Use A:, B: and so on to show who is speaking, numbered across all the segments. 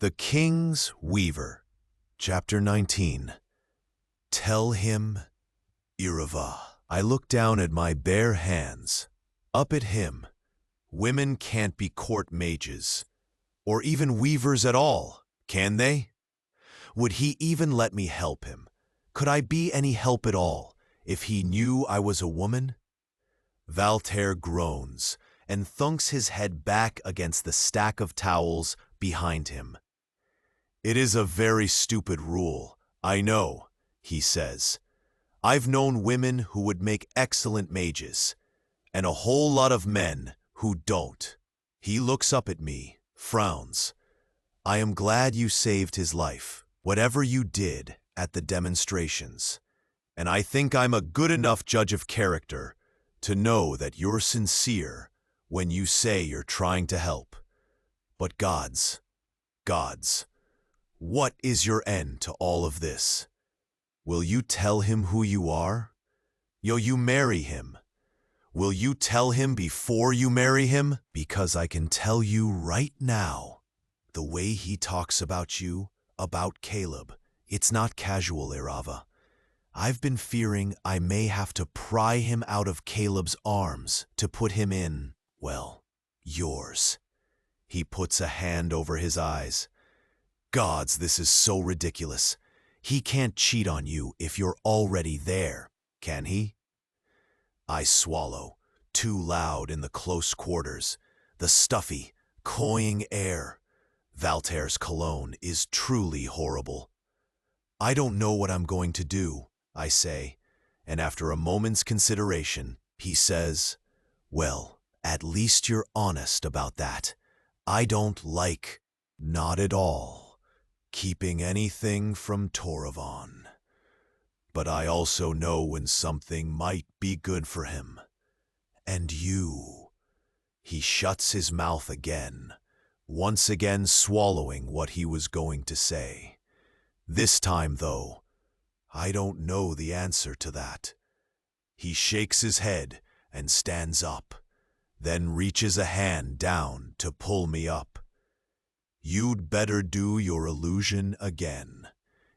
A: The King's Weaver, Chapter 19. Tell him, Irava. I look down at my bare hands. Up at him. Women can't be court mages, or even weavers at all, can they? Would he even let me help him? Could I be any help at all, if he knew I was a woman? Valtaire groans, and thunks his head back against the stack of towels behind him. It is a very stupid rule, I know, he says. I've known women who would make excellent mages, and a whole lot of men who don't. He looks up at me, frowns. I am glad you saved his life, whatever you did at the demonstrations, and I think I'm a good enough judge of character to know that you're sincere when you say you're trying to help. But gods, what is your end to all of this? Will you tell him who you are? You marry him. Will you tell him before you marry him? Because I can tell you right now, the way he talks about you, about Caleb, it's not casual, Irava. I've been fearing I may have to pry him out of Caleb's arms to put him in, well, yours. He puts a hand over his eyes. Gods, this is so ridiculous. He can't cheat on you if you're already there, can he? I swallow, too loud in the close quarters, the stuffy, cloying air. Valtaire's cologne is truly horrible. I don't know what I'm going to do, I say, and after a moment's consideration, he says, well, at least you're honest about that. I don't like, not at all, keeping anything from Toravan. But I also know when something might be good for him. And you. He shuts his mouth again, once again swallowing what he was going to say. This time, though, I don't know the answer to that. He shakes his head and stands up, then reaches a hand down to pull me up. You'd better do your illusion again,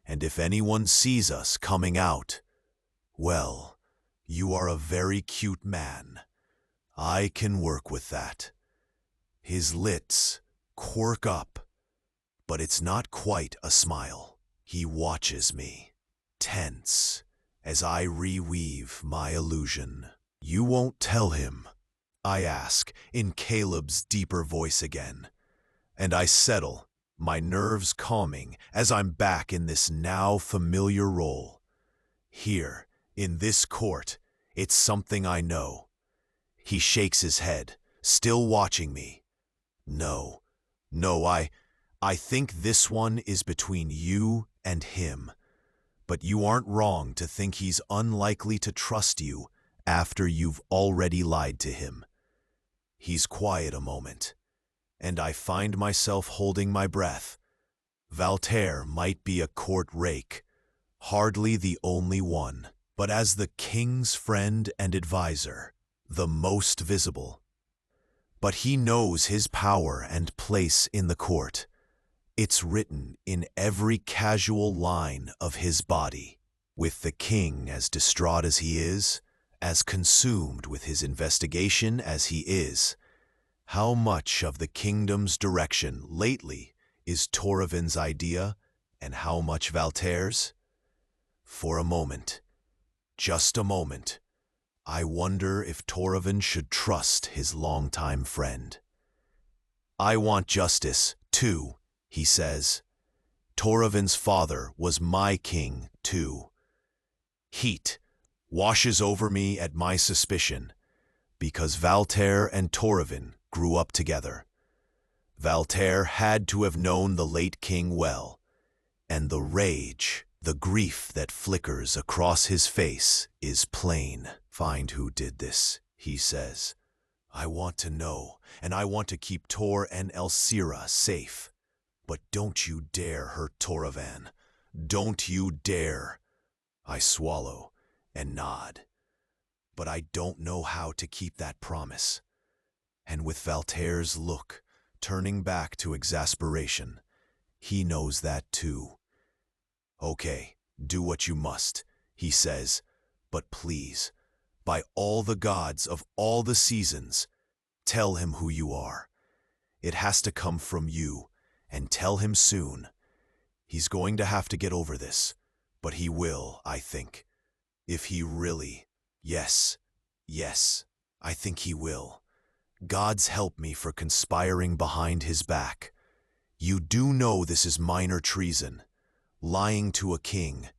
A: and if anyone sees us coming out, well, you are a very cute man. I can work with that. His lips quirk up, but it's not quite a smile. He watches me, tense, as I reweave my illusion. You won't tell him, I ask, in Caleb's deeper voice again. And I settle, my nerves calming as I'm back in this now familiar role. Here, in this court, it's something I know. He shakes his head, still watching me. No, I think this one is between you and him. But you aren't wrong to think he's unlikely to trust you after you've already lied to him. He's quiet a moment, and I find myself holding my breath. Valtaire might be a court rake, hardly the only one, but as the king's friend and advisor, the most visible. But he knows his power and place in the court. It's written in every casual line of his body. With the king as distraught as he is, as consumed with his investigation as he is, how much of the kingdom's direction lately is Toravan's idea and how much Valtaire's? For a moment, just a moment, I wonder if Toravan should trust his longtime friend. I want justice, too, he says. Toravan's father was my king, too. Heat washes over me at my suspicion, because Valtaire and Toravan grew up together. Valtaire had to have known the late king well, and the rage, the grief that flickers across his face is plain. Find who did this, he says. I want to know, and I want to keep Tor and Elsira safe. But don't you dare hurt Toravan. Don't you dare. I swallow and nod. But I don't know how to keep that promise. And with Valtaire's look turning back to exasperation, He knows that too. Okay, do what you must, he says, but please, by all the gods of all the seasons, tell him who you are. It has to come from you, and tell him soon. He's going to have to get over this, but he will, I think. If he really, yes, I think he will. Gods help me for conspiring behind his back. You do know this is minor treason, lying to a king,